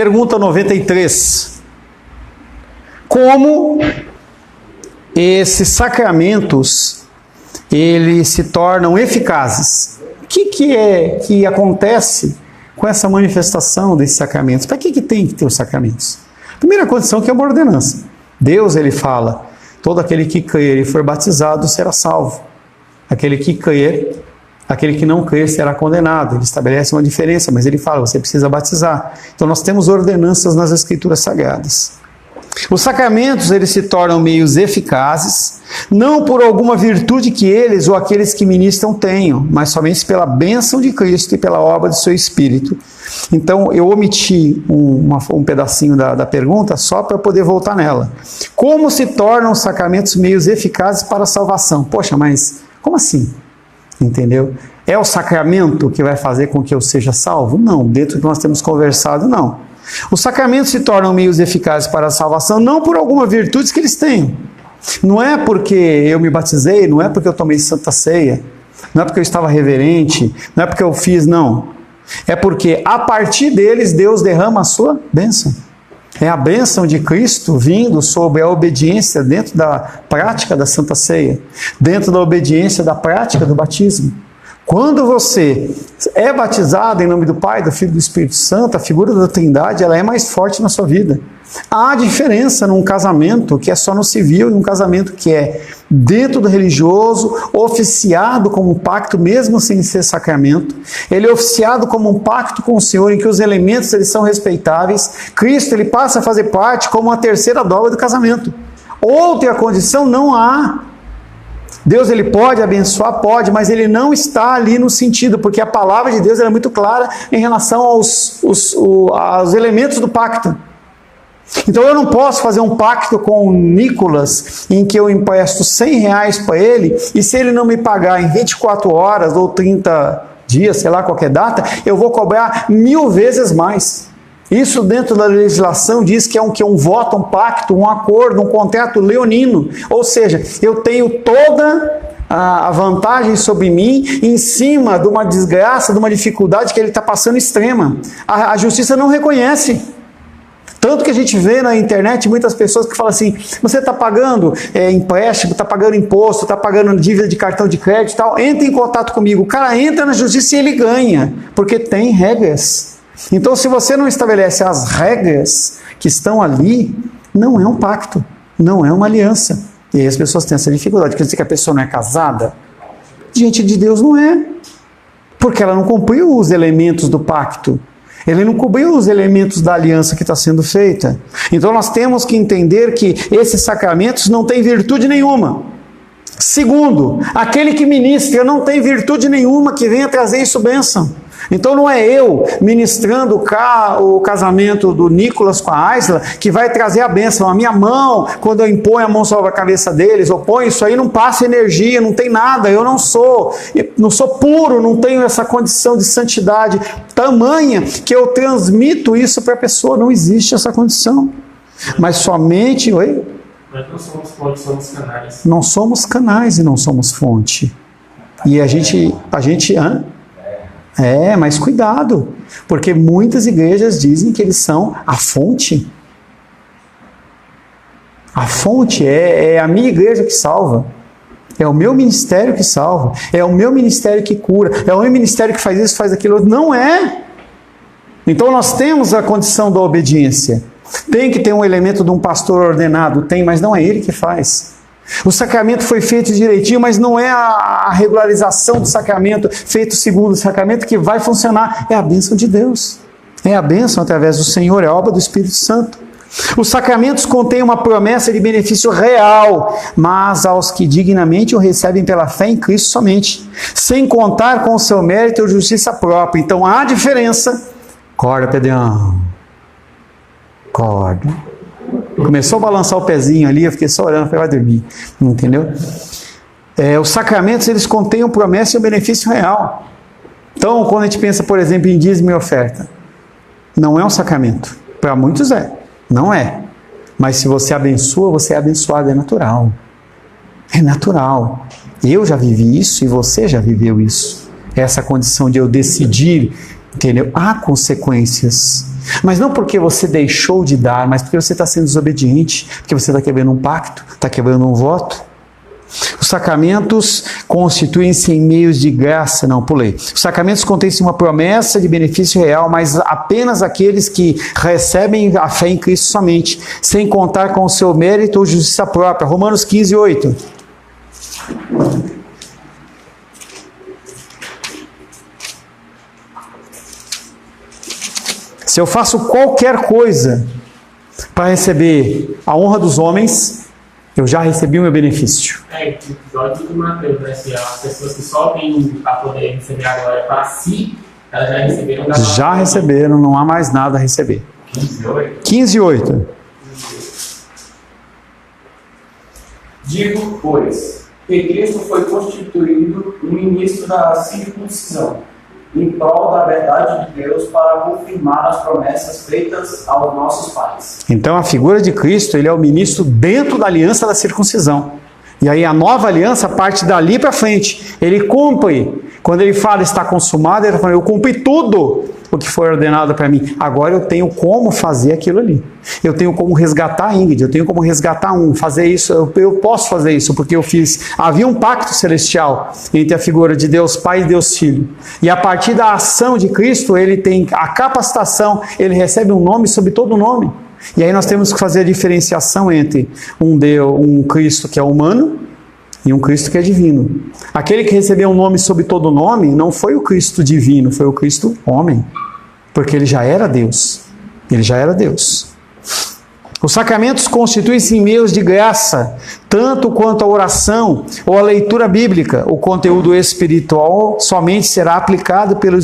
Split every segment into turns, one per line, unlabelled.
Pergunta 93. Como esses sacramentos eles se tornam eficazes? O que acontece com essa manifestação desses sacramentos? Para que tem que ter os sacramentos? Primeira condição que é uma ordenança. Deus, ele fala, todo aquele que crer e for batizado será salvo. Aquele que não crer será condenado. Ele estabelece uma diferença, mas ele fala, você precisa batizar. Então nós temos ordenanças nas Escrituras Sagradas. Os sacramentos, eles se tornam meios eficazes, não por alguma virtude que eles ou aqueles que ministram tenham, mas somente pela bênção de Cristo e pela obra do seu Espírito. Então, eu omiti um pedacinho da pergunta só para poder voltar nela. Como se tornam os sacramentos meios eficazes para a salvação? Poxa, mas como assim? Entendeu? É o sacramento que vai fazer com que eu seja salvo? Não, dentro do que nós temos conversado, não. Os sacramentos se tornam meios eficazes para a salvação não por alguma virtude que eles tenham. Não é porque eu me batizei, não é porque eu tomei Santa Ceia, não é porque eu estava reverente, não é porque eu fiz, não. É porque a partir deles Deus derrama a sua bênção. É a bênção de Cristo vindo sobre a obediência dentro da prática da Santa Ceia, dentro da obediência da prática do batismo. Quando você é batizado em nome do Pai, do Filho e do Espírito Santo, a figura da Trindade ela é mais forte na sua vida. Há diferença num casamento que é só no civil e um casamento que é dentro do religioso, oficiado como um pacto, mesmo sem ser sacramento. Ele é oficiado como um pacto com o Senhor, em que os elementos eles são respeitáveis. Cristo ele passa a fazer parte como a terceira dobra do casamento. Outra condição não há. Deus ele pode abençoar, pode, mas ele não está ali no sentido, porque a palavra de Deus é muito clara em relação aos elementos do pacto. Então eu não posso fazer um pacto com o Nicolas em que eu empresto R$100 para ele e se ele não me pagar em 24 horas ou 30 dias, sei lá, qualquer data, eu vou cobrar 1000 vezes mais. Isso dentro da legislação diz que é um voto, um pacto, um acordo, um contrato leonino. Ou seja, eu tenho toda a vantagem sobre mim em cima de uma desgraça, de uma dificuldade que ele está passando extrema. A justiça não reconhece. Tanto que a gente vê na internet muitas pessoas que falam assim, você está pagando empréstimo, está pagando imposto, está pagando dívida de cartão de crédito e tal, entra em contato comigo. O cara entra na justiça e ele ganha, porque tem regras. Então, se você não estabelece as regras que estão ali, não é um pacto, não é uma aliança. E aí as pessoas têm essa dificuldade. Quer dizer que a pessoa não é casada? Diante de Deus não é. Porque ela não cumpriu os elementos do pacto. Ele não cobriu os elementos da aliança que está sendo feita. Então, nós temos que entender que esses sacramentos não têm virtude nenhuma. Segundo, aquele que ministra não tem virtude nenhuma que venha trazer isso bênção. Então não é eu ministrando o casamento do Nicolas com a Aisla que vai trazer a bênção. A minha mão, quando eu imponho a mão sobre a cabeça deles, eu ponho isso aí, não passa energia, não tem nada. Eu não sou puro, não tenho essa condição de santidade tamanha que eu transmito isso para a pessoa. Não existe essa condição. Mas somente... Oi?
Nós não somos fonte, somos canais.
Não somos canais e não somos fonte. E a gente mas cuidado, porque muitas igrejas dizem que eles são a fonte. A fonte é a minha igreja que salva. É o meu ministério que salva. É o meu ministério que cura. É o meu ministério que faz isso, faz aquilo. Não é. Então nós temos a condição da obediência. Tem que ter um elemento de um pastor ordenado. Tem, mas não é ele que faz. O sacramento foi feito direitinho, mas não é a regularização do sacramento feito segundo o sacramento que vai funcionar. É a bênção de Deus. É a bênção através do Senhor, é a obra do Espírito Santo. Os sacramentos contêm uma promessa de benefício real, mas aos que dignamente o recebem pela fé em Cristo somente, sem contar com o seu mérito ou justiça própria. Então há diferença. Acorda, Pedrão. Acorda. Começou a balançar o pezinho ali, eu fiquei só olhando, falei, vai dormir, entendeu? Os sacramentos, eles contêm uma promessa e um benefício real. Então, quando a gente pensa, por exemplo, em dízimo e oferta, não é um sacramento. Para muitos não é. Mas se você abençoa, você é abençoado, é natural. É natural. Eu já vivi isso e você já viveu isso. Essa condição de eu decidir, entendeu? Há consequências. Mas não porque você deixou de dar, mas porque você está sendo desobediente, porque você está quebrando um pacto, está quebrando um voto. Os sacramentos constituem-se em meios de graça. Não, pulei. Os sacramentos contêm-se uma promessa de benefício real, mas apenas aqueles que recebem a fé em Cristo somente, sem contar com o seu mérito ou justiça própria. Romanos 15, 8. Se eu faço qualquer coisa para receber a honra dos homens, eu já recebi o meu benefício.
Igual de Mateus, né? Se as pessoas que só vêm para poder receber agora para si, elas já receberam.
Já receberam, não há mais nada a receber. 15, 8.
Digo, pois, que Cristo foi constituído o ministro da circuncisão, em prol da verdade de Deus, para confirmar as promessas feitas aos nossos pais.
Então a figura de Cristo, ele é o ministro dentro da aliança da circuncisão. E aí a nova aliança parte dali para frente. Ele cumpre. Quando ele fala está consumado, ele está falando, eu cumpri tudo o que foi ordenado para mim. Agora eu tenho como fazer aquilo ali. Eu tenho como resgatar a Ingrid, eu tenho como resgatar fazer isso, eu posso fazer isso, porque eu fiz. Havia um pacto celestial entre a figura de Deus Pai e Deus Filho. E a partir da ação de Cristo, ele tem a capacitação, ele recebe um nome sobre todo nome. E aí nós temos que fazer a diferenciação entre um Cristo que é humano e um Cristo que é divino. Aquele que recebeu um nome sobre todo nome não foi o Cristo divino, foi o Cristo homem, porque ele já era Deus. Ele já era Deus. Os sacramentos constituem-se em meios de graça, tanto quanto a oração ou a leitura bíblica. O conteúdo espiritual somente será aplicado pelo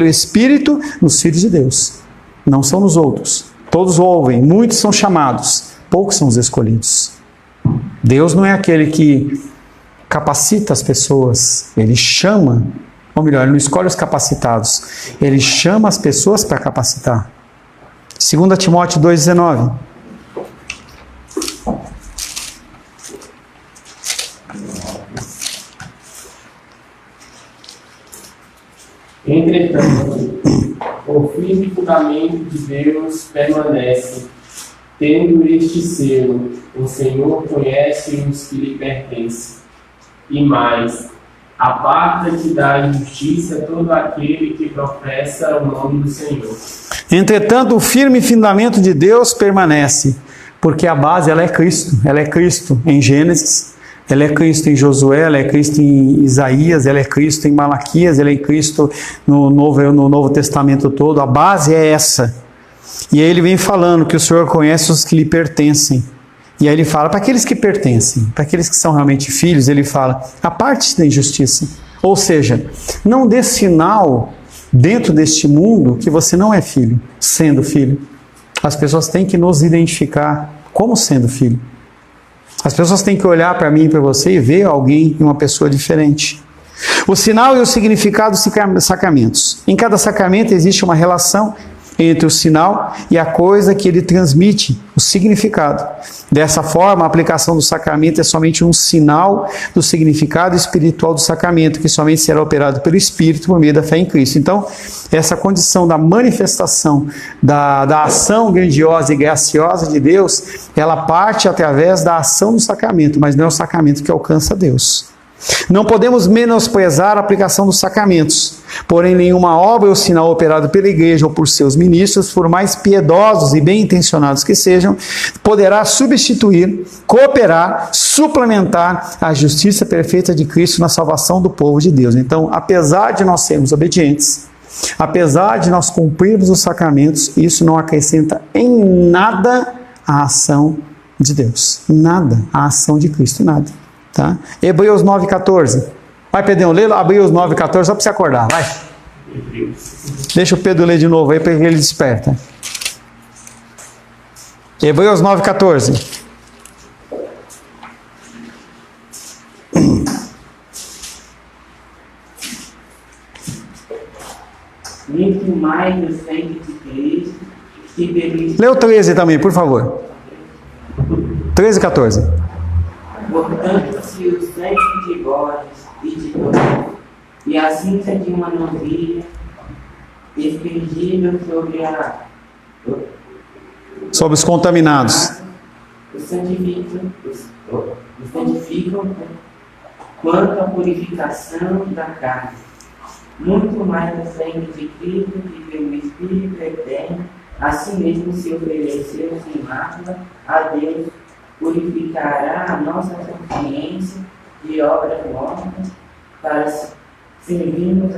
Espírito nos filhos de Deus. Não são nos outros. Todos ouvem, muitos são chamados, poucos são os escolhidos. Deus não é aquele que capacita as pessoas, ele chama, ou melhor, ele não escolhe os capacitados, ele chama as pessoas para capacitar. 2 Timóteo 2,19.
Entretanto, o firme fundamento de Deus permanece, tendo este selo: o Senhor conhece os que lhe pertencem. E mais, aparta-te da injustiça todo aquele que professa o nome do Senhor.
Entretanto, o firme fundamento de Deus permanece, porque a base ela é Cristo em Gênesis, ela é Cristo em Josué, ela é Cristo em Isaías, ela é Cristo em Malaquias, ela é Cristo no Novo Testamento todo. A base é essa. E aí ele vem falando que o Senhor conhece os que lhe pertencem. E aí ele fala, para aqueles que pertencem, para aqueles que são realmente filhos, ele fala, aparte da injustiça. Ou seja, não dê sinal dentro deste mundo que você não é filho, sendo filho. As pessoas têm que nos identificar como sendo filho. As pessoas têm que olhar para mim e para você e ver alguém, uma pessoa diferente. O sinal e o significado dos sacramentos. Em cada sacramento existe uma relação entre o sinal e a coisa que ele transmite, o significado. Dessa forma, a aplicação do sacramento é somente um sinal do significado espiritual do sacramento, que somente será operado pelo Espírito por meio da fé em Cristo. Então, essa condição da manifestação, da ação grandiosa e graciosa de Deus, ela parte através da ação do sacramento, mas não é o sacramento que alcança Deus. Não podemos menosprezar a aplicação dos sacramentos, porém nenhuma obra ou sinal operado pela igreja ou por seus ministros, por mais piedosos e bem intencionados que sejam, poderá substituir, cooperar, suplementar a justiça perfeita de Cristo na salvação do povo de Deus. Então, apesar de nós sermos obedientes, apesar de nós cumprirmos os sacramentos, isso não acrescenta em nada a ação de Deus. Nada, a ação de Cristo, nada. Tá? Hebreus 9,14. Vai, Pedrão, lê lá Hebreus 9,14 só para você acordar, vai. Deixa o Pedro ler de novo aí para ele desperta. Hebreus 9,14.
Muito mais no sangue de Cristo, que dele...
Lê o 13 também, por favor. 13 e 14.
Portanto, se o sangue de bodes e de touros, e a cinza de uma novilha, despergível sobre
Sobre os contaminados.
Os santificam quanto à purificação da carne. Muito mais no sangue de Cristo, que pelo Espírito eterno, assim mesmo se ofereceu sem mácula a Deus, purificará a nossa consciência de obras mortas para servirmos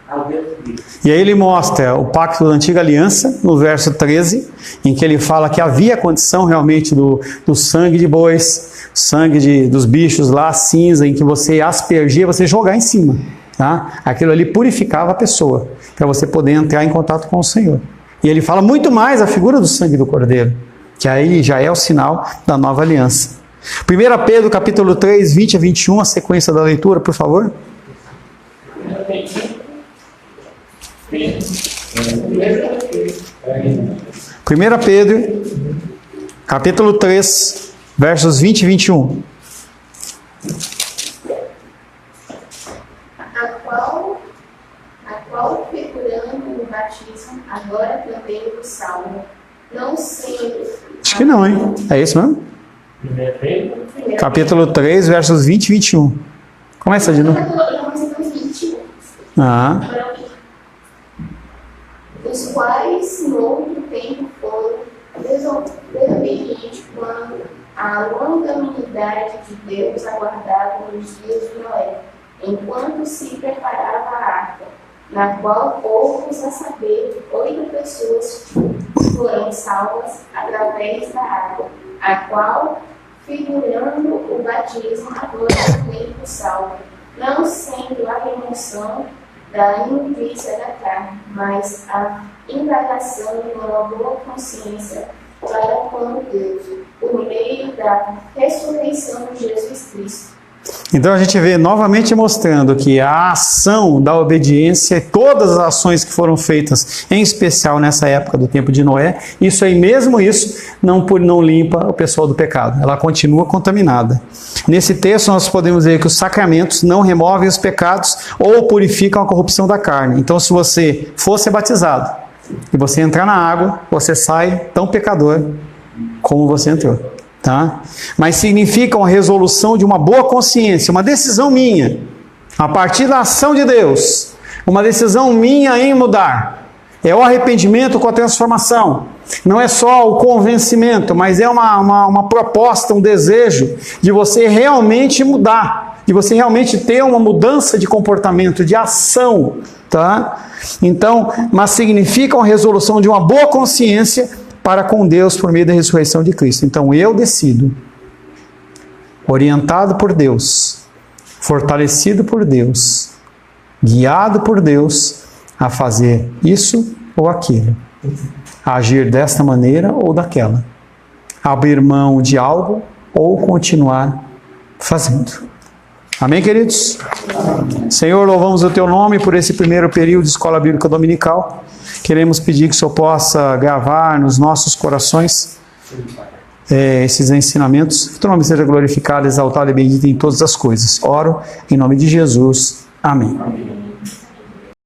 ao Deus Cristo.
E aí ele mostra o pacto da antiga aliança, no verso 13, em que ele fala que havia a condição realmente do sangue de bois, sangue dos bichos lá, cinza, em que você aspergia, você jogar em cima. Tá? Aquilo ali purificava a pessoa, para você poder entrar em contato com o Senhor. E ele fala muito mais a figura do sangue do Cordeiro, que aí já é o sinal da nova aliança. 1 Pedro capítulo 3, 20 a 21, a sequência da leitura, por favor. 1 Pedro capítulo 3, versos 20 e 21.
A qual figurando o batismo, agora também o salmo, não sendo...
Acho que não, hein? É isso mesmo? Capítulo 3, versos 20 e 21. Começa de novo.
Os quais no outro tempo foram desobedientes quando a longanimidade de Deus aguardava nos dias de Noé, enquanto se preparava a arca, na qual poucos, a saber, 8 pessoas foram salvas através da água, a qual, figurando o batismo, agora também o salvo, não sendo a remoção da imundícia da carne, mas a indagação de uma boa consciência para com Deus, por meio da ressurreição de Jesus Cristo.
Então a gente vê novamente mostrando que a ação da obediência, todas as ações que foram feitas, em especial nessa época do tempo de Noé, isso aí, mesmo isso, não limpa o pessoal do pecado, ela continua contaminada. Nesse texto nós podemos ver que os sacramentos não removem os pecados ou purificam a corrupção da carne. Então se você for ser batizado e você entrar na água, você sai tão pecador como você entrou. Tá? Mas significam a resolução de uma boa consciência, uma decisão minha, a partir da ação de Deus, uma decisão minha em mudar. É o arrependimento com a transformação. Não é só o convencimento, mas é uma proposta, um desejo de você realmente mudar, de você realmente ter uma mudança de comportamento, de ação. Tá? Então, mas significam a resolução de uma boa consciência para com Deus por meio da ressurreição de Cristo. Então eu decido, orientado por Deus, fortalecido por Deus, guiado por Deus, a fazer isso ou aquilo, a agir desta maneira ou daquela, abrir mão de algo ou continuar fazendo. Amém, queridos? Senhor, louvamos o Teu nome por esse primeiro período de Escola Bíblica Dominical. Queremos pedir que o Senhor possa gravar nos nossos corações esses ensinamentos. Que o Teu nome seja glorificado, exaltado e bendito em todas as coisas. Oro em nome de Jesus. Amém.